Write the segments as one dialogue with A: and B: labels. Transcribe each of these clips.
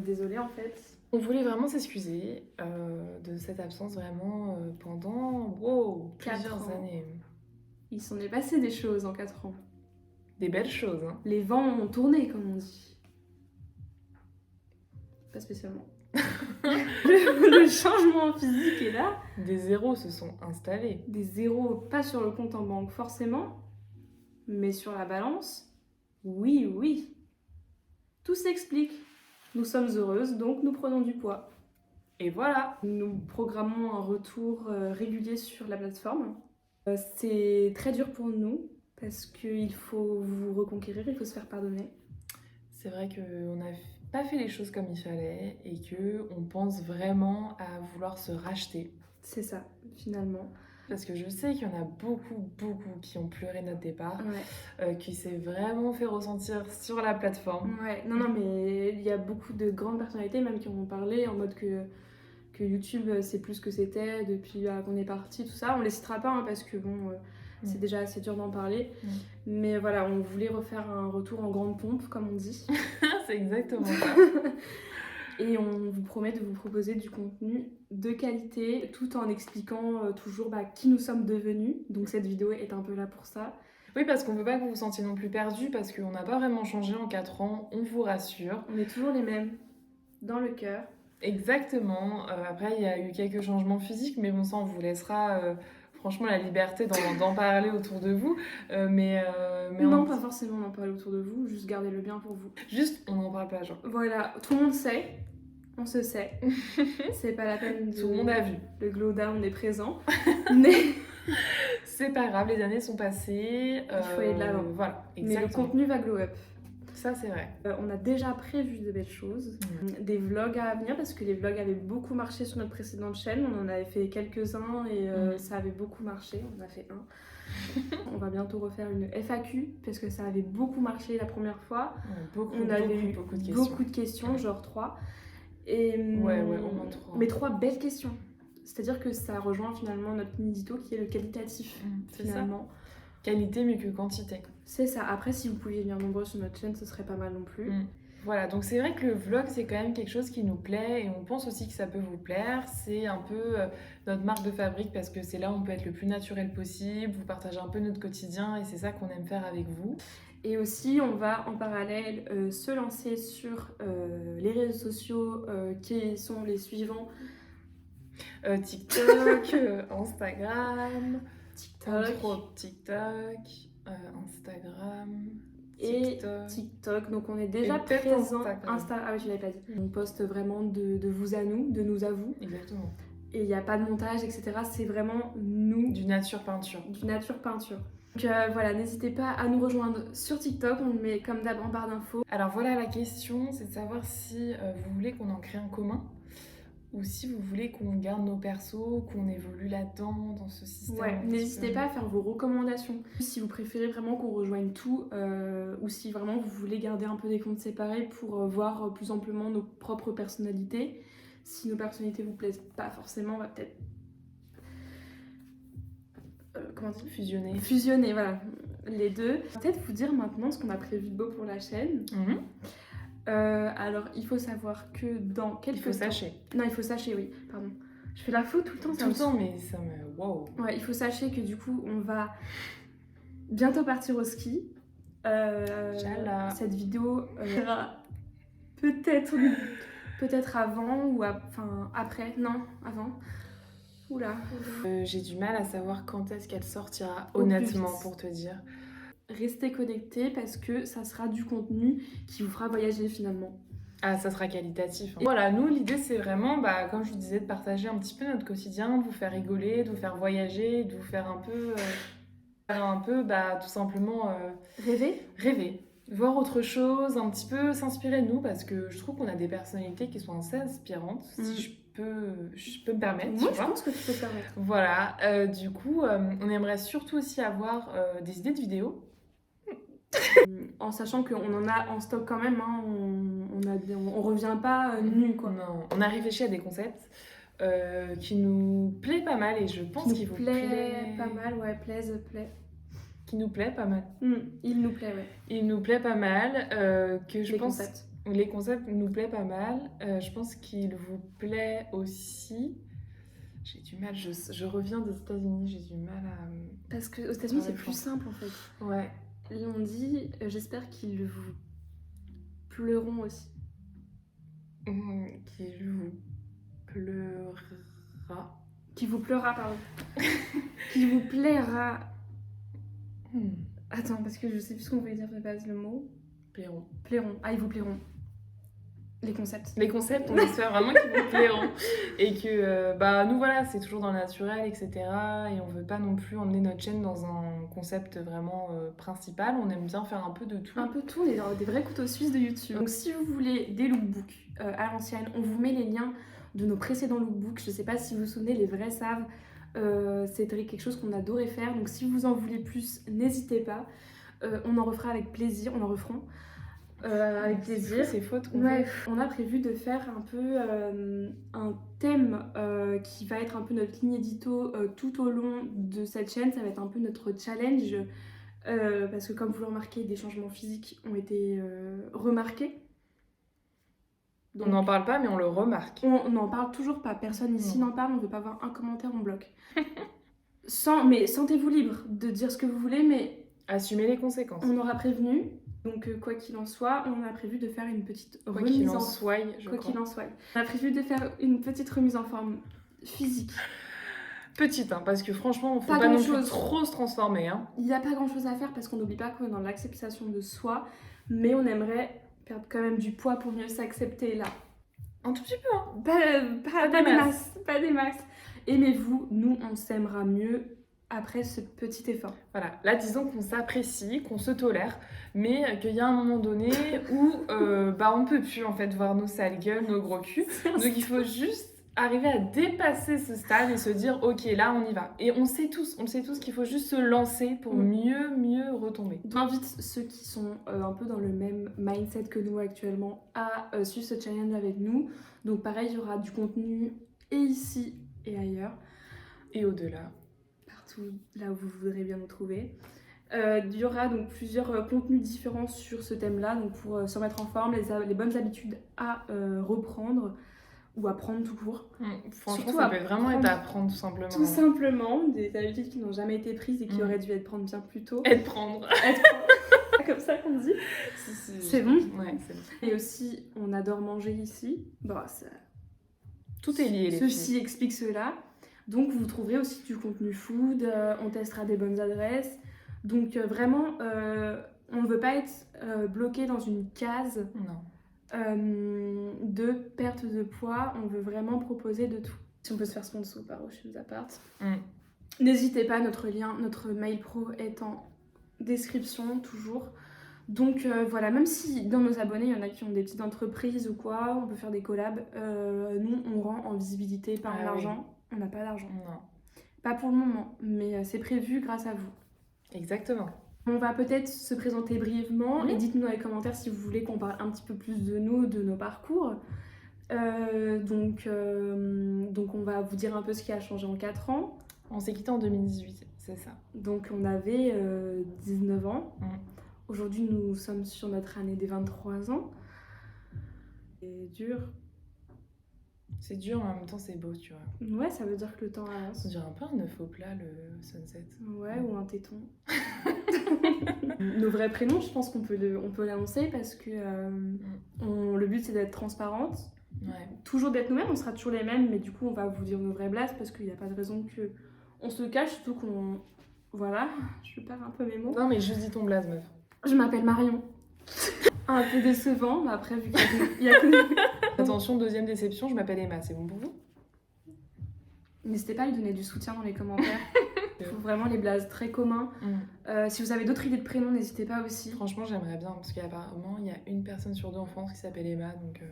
A: est désolé en fait.
B: On voulait vraiment s'excuser de cette absence vraiment pendant plusieurs
A: 4 ans.
B: années.
A: Il s'en est passé des choses en 4 ans.
B: Des belles choses, hein.
A: Les vents ont tourné, comme on dit. Pas spécialement. Le changement physique est là.
B: Des zéros se sont installés.
A: Des zéros, pas sur le compte en banque forcément, mais sur la balance, oui, oui. Tout s'explique. Nous sommes heureuses, donc nous prenons du poids.
B: Et voilà.
A: Nous programmons un retour régulier sur la plateforme. C'est très dur pour nous, parce qu'il faut vous reconquérir, il faut se faire pardonner.
B: C'est vrai qu'on n'a pas fait les choses comme il fallait et qu'on pense vraiment à vouloir se racheter.
A: C'est ça, finalement.
B: Parce que je sais qu'il y en a beaucoup qui ont pleuré notre départ,
A: Ouais.
B: qui s'est vraiment fait ressentir sur la plateforme.
A: Ouais, non, mais il y a beaucoup de grandes personnalités même qui en ont parlé en mode que YouTube c'est plus ce que c'était depuis qu'on est parti, tout ça. On les citera pas hein, parce que bon, c'est déjà assez dur d'en parler. Mais voilà, on voulait refaire un retour en grande pompe, comme on dit.
B: C'est exactement ça.
A: Et on vous promet de vous proposer du contenu de qualité tout en expliquant toujours qui nous sommes devenus. Donc cette vidéo est un peu là pour ça.
B: Oui, parce qu'on veut pas que vous vous sentiez non plus perdus, parce qu'on n'a pas vraiment changé en 4 ans, on vous rassure.
A: On est toujours les mêmes, dans le cœur.
B: Exactement. Après, il y a eu quelques changements physiques, mais bon, ça, on vous laissera franchement la liberté d'en parler autour de vous. Mais
A: non, pas forcément d'en parler autour de vous, juste gardez-le bien pour vous.
B: Juste, on n'en parle pas, genre.
A: Voilà, tout le monde sait. On se sait. C'est pas la peine de...
B: Tout le monde a vu.
A: Le glow down est présent. Mais...
B: C'est pas grave, les années sont passées.
A: Il faut aller de l'avant.
B: Voilà, exactement.
A: Mais le contenu va glow up.
B: Ça, c'est vrai.
A: On a déjà prévu de belles choses. Des vlogs à venir, parce que les vlogs avaient beaucoup marché sur notre précédente chaîne. On en avait fait quelques-uns et ça avait beaucoup marché. On en a fait un. On va bientôt refaire une FAQ, parce que ça avait beaucoup marché la première fois. On avait eu beaucoup de questions, genre 3. Et,
B: ouais, au moins 3.
A: Mais 3 belles questions. C'est-à-dire que ça rejoint finalement notre mini-dito qui est le qualitatif, finalement.
B: Ça. Qualité mieux que quantité.
A: C'est ça. Après, si vous pouviez venir nombreux sur notre chaîne, ce serait pas mal non plus.
B: Voilà, donc c'est vrai que le vlog, c'est quand même quelque chose qui nous plaît et on pense aussi que ça peut vous plaire. C'est un peu notre marque de fabrique parce que c'est là où on peut être le plus naturel possible, vous partagez un peu notre quotidien et c'est ça qu'on aime faire avec vous.
A: Et aussi, on va en parallèle se lancer sur les réseaux sociaux qui sont les suivants.
B: TikTok, Instagram, TikTok, Instagram...
A: Et TikTok, donc on est déjà présent. Ah oui, je l'avais pas dit. On poste vraiment de vous à nous, de nous à vous.
B: Exactement.
A: Et il n'y a pas de montage, etc. C'est vraiment nous.
B: Du nature peinture.
A: Du nature peinture. Donc voilà, n'hésitez pas à nous rejoindre sur TikTok, on le met comme d'hab en barre d'infos.
B: Alors voilà, la question, c'est de savoir si vous voulez qu'on en crée un commun ou si vous voulez qu'on garde nos persos, qu'on évolue là-dedans, dans ce système.
A: Ouais, n'hésitez pas à faire vos recommandations. Si vous préférez vraiment qu'on rejoigne tout, ou si vraiment vous voulez garder un peu des comptes séparés pour voir plus amplement nos propres personnalités. Si nos personnalités vous plaisent pas forcément, on va peut-être... comment dire ? Fusionner, voilà, les deux. Peut-être vous dire maintenant ce qu'on a prévu de beau pour la chaîne. Alors, il faut savoir que dans quelques temps...
B: Il faut sachez.
A: Non, il faut sachez, oui, pardon. Je fais la faute tout le temps.
B: Tout le temps, mais ça me... Wow.
A: Ouais, il faut sachez que du coup, on va bientôt partir au ski. Cette vidéo sera peut-être avant ou après. Non, avant. Oula.
B: J'ai du mal à savoir quand est-ce qu'elle sortira, honnêtement, pour te dire.
A: Restez connectés parce que ça sera du contenu qui vous fera voyager finalement.
B: Ah, ça sera qualitatif. Hein. Voilà, nous, l'idée, c'est vraiment, comme je vous disais, de partager un petit peu notre quotidien, de vous faire rigoler, de vous faire voyager, de vous faire un peu, tout simplement... Rêver. Voir autre chose, un petit peu s'inspirer de nous, parce que je trouve qu'on a des personnalités qui sont assez inspirantes, si je peux me permettre.
A: Moi, je pense que tu peux te permettre.
B: Voilà, du coup, on aimerait surtout aussi avoir des idées de vidéos.
A: En sachant qu'on en a en stock quand même, hein, on revient pas nu quoi.
B: Non, on a réfléchi à des concepts qui nous plaît pas mal et je pense qu'il vous plaît
A: pas mal, ouais, plaît.
B: Qui nous plaît pas mal.
A: Il nous plaît, ouais.
B: Il nous plaît pas mal, que je pense.
A: Concepts.
B: Les concepts nous plaisent pas mal. Je pense qu'il vous plaît aussi. J'ai du mal, je reviens des États-Unis, j'ai du mal à.
A: Parce qu'aux États-Unis, c'est plus simple en fait.
B: Ouais.
A: Ils ont dit j'espère qu'ils vous pleureront aussi.
B: Qu'il vous pleurera.
A: Qui vous pleurera, pardon. Qui vous plaira. Attends, parce que je sais plus ce qu'on voulait dire de base, le mot.
B: Plairont.
A: Plairont. Ah, ils vous plairont. Les concepts.
B: Les concepts, on espère vraiment qu'ils vous plairont. Et que, nous voilà, c'est toujours dans le naturel, etc. Et on veut pas non plus emmener notre chaîne dans un concept vraiment principal. On aime bien faire un peu de tout.
A: Un peu tout, on est dans des vrais couteaux suisses de YouTube. Donc si vous voulez des lookbooks à l'ancienne, on vous met les liens de nos précédents lookbooks. Je sais pas si vous vous souvenez, les vrais savent. C'était quelque chose qu'on adorait faire. Donc si vous en voulez plus, n'hésitez pas. On en refera avec plaisir, on en referont. Avec plaisir.
B: C'est faute.
A: Ouais, on a prévu de faire un peu un thème qui va être un peu notre ligne édito tout au long de cette chaîne. Ça va être un peu notre challenge parce que comme vous le remarquez, des changements physiques ont été remarqués.
B: Donc, on n'en parle pas, mais on le remarque.
A: On n'en parle toujours pas. Personne ici n'en parle. On ne veut pas avoir un commentaire, on bloque. Mais sentez-vous libre de dire ce que vous voulez, mais
B: assumez les conséquences.
A: On aura prévenu. Donc quoi qu'il en soit, on a prévu de faire une petite remise en forme. Quoi qu'il en soit. On a prévu de faire une petite remise en forme physique.
B: Petite, hein, parce que franchement, on ne faut pas non plus trop se transformer. Hein.
A: Il n'y a pas grand-chose à faire parce qu'on n'oublie pas qu'on est dans l'acceptation de soi, mais on aimerait perdre quand même du poids pour mieux s'accepter là.
B: Un tout petit peu, hein.
A: Pas des masses. Pas des masses. Aimez-vous, nous on s'aimera mieux après ce petit effort.
B: Voilà, là disons qu'on s'apprécie, qu'on se tolère, mais qu'il y a un moment donné où on peut plus en fait voir nos sales gueules, nos gros culs. Donc il faut juste arriver à dépasser ce stade et se dire ok, là on y va. Et on le sait tous qu'il faut juste se lancer pour mieux retomber.
A: J'invite ceux qui sont un peu dans le même mindset que nous actuellement à suivre ce challenge avec nous. Donc pareil, il y aura du contenu et ici et ailleurs.
B: Et au-delà.
A: Là où vous voudrez bien nous trouver. Il y aura donc plusieurs contenus différents sur ce thème-là, donc pour se remettre en forme, les bonnes habitudes à reprendre ou à prendre tout court.
B: Franchement, surtout ça peut vraiment être à apprendre tout simplement.
A: Tout simplement, des habitudes qui n'ont jamais été prises et qui auraient dû être prendre bien plus tôt.
B: Prendre.
A: Comme ça qu'on dit. C'est bon.
B: Ouais, c'est bon.
A: Et aussi, on adore manger ici.
B: Tout est lié, les
A: Ceci explique cela. Donc vous trouverez aussi du contenu food, on testera des bonnes adresses. Donc vraiment, on ne veut pas être bloqué dans une case de perte de poids. On veut vraiment proposer de tout. Si on peut se faire sponsor par Oceans Apart. N'hésitez pas, notre lien, notre mail pro est en description toujours. Donc voilà, même si dans nos abonnés, il y en a qui ont des petites entreprises ou quoi, on peut faire des collabs. Nous, on rend en visibilité par l'argent. Oui. On n'a pas d'argent.
B: Non.
A: Pas pour le moment, mais c'est prévu grâce à vous.
B: Exactement.
A: On va peut-être se présenter brièvement et dites-nous dans les commentaires si vous voulez qu'on parle un petit peu plus de nous, de nos parcours. Donc on va vous dire un peu ce qui a changé en 4 ans.
B: On s'est quitté en 2018, c'est ça.
A: Donc on avait 19 ans. Aujourd'hui, nous sommes sur notre année des 23 ans. C'est dur.
B: C'est dur, mais en même temps, c'est beau, tu vois.
A: Ouais, ça veut dire que le temps avance.
B: On dirait un peu un œuf au plat, le sunset.
A: Ouais, ou un téton. Nos vrais prénoms, je pense qu'on peut l'annoncer parce que le but, c'est d'être transparente.
B: Ouais.
A: Toujours d'être nous-mêmes, on sera toujours les mêmes, mais du coup, on va vous dire nos vrais blasts parce qu'il n'y a pas de raison qu'on se cache, surtout qu'on... Voilà, je perds un peu mes mots.
B: Non, mais juste dis ton blaze, meuf.
A: Je m'appelle Marion. Un peu décevant, mais après, vu qu'il y a que...
B: Attention, deuxième déception, je m'appelle Emma, c'est bon pour vous?
A: N'hésitez pas à lui donner du soutien dans les commentaires. Il faut vraiment les blazes très communs. Si vous avez d'autres idées de prénoms, n'hésitez pas aussi.
B: Franchement, j'aimerais bien, parce qu'apparemment, il y a une personne sur 2 en France qui s'appelle Emma, donc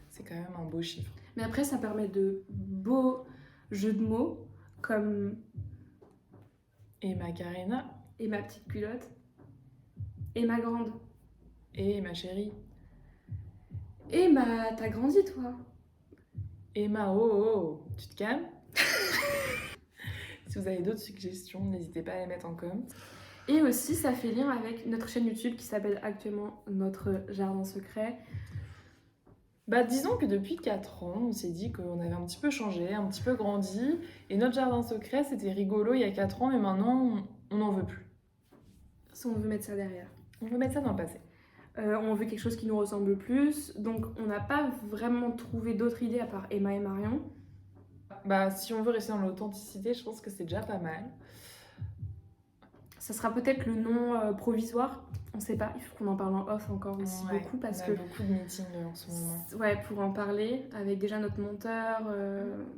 B: c'est quand même un beau chiffre.
A: Mais après, ça permet de beaux jeux de mots, comme...
B: Emma Karina.
A: Et ma petite culotte. Et ma grande.
B: Et ma chérie.
A: Et t'as grandi, toi.
B: Emma, oh, tu te calmes? Si vous avez d'autres suggestions, n'hésitez pas à les mettre en com.
A: Et aussi, ça fait lien avec notre chaîne YouTube qui s'appelle actuellement Notre Jardin Secret.
B: Bah, disons que depuis 4 ans, on s'est dit qu'on avait un petit peu changé, un petit peu grandi. Et notre jardin secret, c'était rigolo il y a 4 ans, mais maintenant, on n'en veut plus.
A: Si on veut mettre ça derrière.
B: On veut mettre ça dans le passé.
A: On veut quelque chose qui nous ressemble plus. Donc on n'a pas vraiment trouvé d'autres idées à part Emma et Marion.
B: Bah, si on veut rester dans l'authenticité, je pense que c'est déjà pas mal.
A: Ça sera peut-être le nom provisoire. On sait pas, il faut qu'on en parle en off encore aussi
B: Ouais,
A: beaucoup parce
B: on a
A: que
B: beaucoup de meetings en ce moment.
A: ouais, pour en parler avec déjà notre monteur,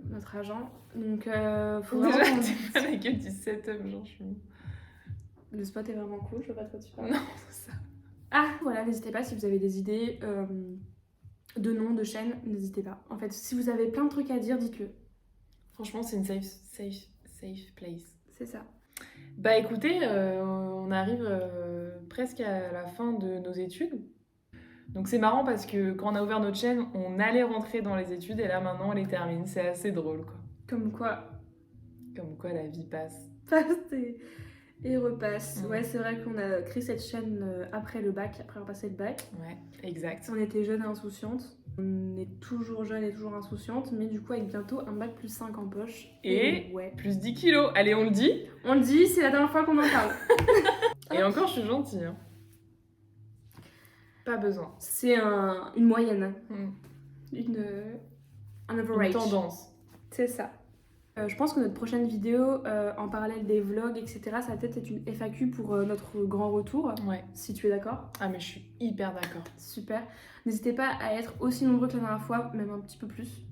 A: notre agent. Donc faut
B: Déjà,
A: vraiment qu'on
B: t'es pas la gueule du setup, genre, je suis...
A: le spot est vraiment cool, je vois pas de quoi tu parles.
B: Non, c'est ça.
A: Ah voilà, n'hésitez pas si vous avez des idées de noms, de chaînes, n'hésitez pas. En fait, si vous avez plein de trucs à dire, dites-le.
B: Franchement, c'est une safe place.
A: C'est ça.
B: Bah écoutez, on arrive presque à la fin de nos études. Donc c'est marrant parce que quand on a ouvert notre chaîne, on allait rentrer dans les études et là maintenant on les termine. C'est assez drôle quoi.
A: Comme quoi,
B: La vie passe.
A: passe et repasse.
B: Mm.
A: Ouais, c'est vrai qu'on a créé cette chaîne après le bac, après avoir passé le bac.
B: Ouais, exact.
A: On était jeunes et insouciantes. On est toujours jeunes et toujours insouciantes, mais du coup avec bientôt un bac plus 5 en poche.
B: Et
A: ouais.
B: plus 10 kilos. Allez, on le dit.
A: On le dit, c'est la dernière fois qu'on en parle.
B: Et encore, je suis gentille. Hein. Pas besoin.
A: C'est une moyenne.
B: Mm.
A: Un
B: Une
A: average.
B: tendance.
A: C'est ça. Je pense que notre prochaine vidéo, en parallèle des vlogs, etc., ça va peut-être être une FAQ pour notre grand retour,
B: Ouais.
A: si tu es d'accord.
B: Ah mais je suis hyper d'accord.
A: Super. N'hésitez pas à être aussi nombreux que la dernière fois, même un petit peu plus.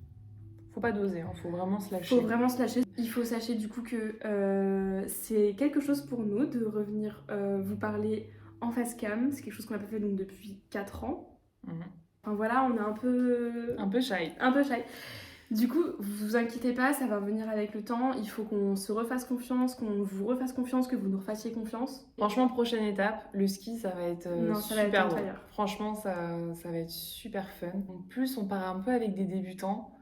B: Faut pas doser, hein. Faut vraiment se lâcher.
A: Faut vraiment se lâcher. Il faut sachez du coup que c'est quelque chose pour nous de revenir vous parler en face cam. C'est quelque chose qu'on n'a pas fait donc depuis 4 ans.
B: Mhm.
A: Enfin voilà, on est un peu...
B: Un peu shy.
A: Un peu shy. Du coup, vous inquiétez pas, ça va venir avec le temps. Il faut qu'on se refasse confiance, qu'on vous refasse confiance, que vous nous refassiez confiance.
B: Franchement, prochaine étape, le ski, ça va être
A: Non, ça va être
B: super
A: un
B: drôle.
A: fire.
B: Franchement, ça va être super fun. En plus, on part un peu avec des débutants.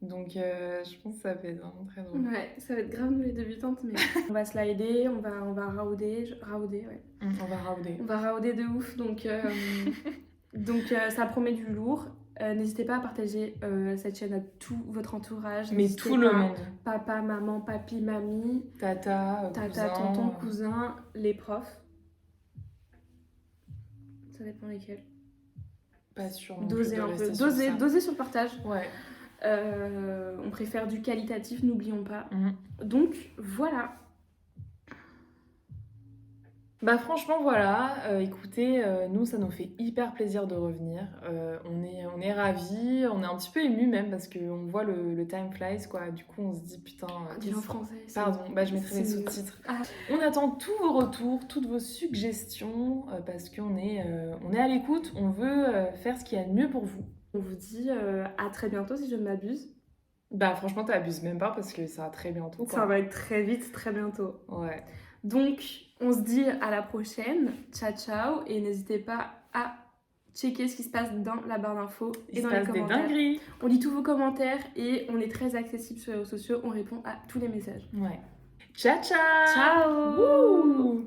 B: Donc, je pense que ça va être vraiment très drôle.
A: Ouais, ça va être grave nous les débutantes, mais on va slider, on va rauder, ouais.
B: On va rauder.
A: On va rauder de ouf, donc ça promet du lourd. N'hésitez pas à partager cette chaîne à tout votre entourage.
B: Mais
A: N'hésitez
B: tout le
A: pas,
B: monde.
A: Papa, maman, papi, mamie,
B: Tata,
A: tata,
B: cousin,
A: tonton, cousin, les profs. Ça dépend lesquels.
B: Pas sûr. non
A: Doser
B: plus de
A: un peu,
B: rester sur ça.
A: doser sur le partage.
B: Ouais.
A: On préfère du qualitatif, n'oublions pas.
B: Mhm.
A: Donc voilà.
B: Bah franchement voilà, écoutez, nous ça nous fait hyper plaisir de revenir. On est ravis, on est un petit peu émus même parce qu'on voit le time flies quoi. Du coup on se dit putain.
A: Dis en français.
B: Pardon, bah je mettrai les
A: c'est-
B: sous-titres.
A: Ah.
B: On attend tous vos retours, toutes vos suggestions parce qu'on est à l'écoute, on veut faire ce qu'il y a de mieux pour vous.
A: On vous dit à très bientôt si je ne m'abuse.
B: Bah franchement t'abuses même pas parce que ça va très bientôt quoi.
A: Ça va être très vite, très bientôt.
B: Ouais.
A: Donc on se dit à la prochaine. Ciao ciao et n'hésitez pas à checker ce qui se passe dans la barre d'infos
B: Il
A: et
B: se
A: dans les
B: passe des
A: commentaires.
B: dingueries.
A: On lit tous vos commentaires et on est très accessible sur les réseaux sociaux. On répond à tous les messages.
B: Ouais. Ciao ciao.
A: Ciao.
B: Wouh.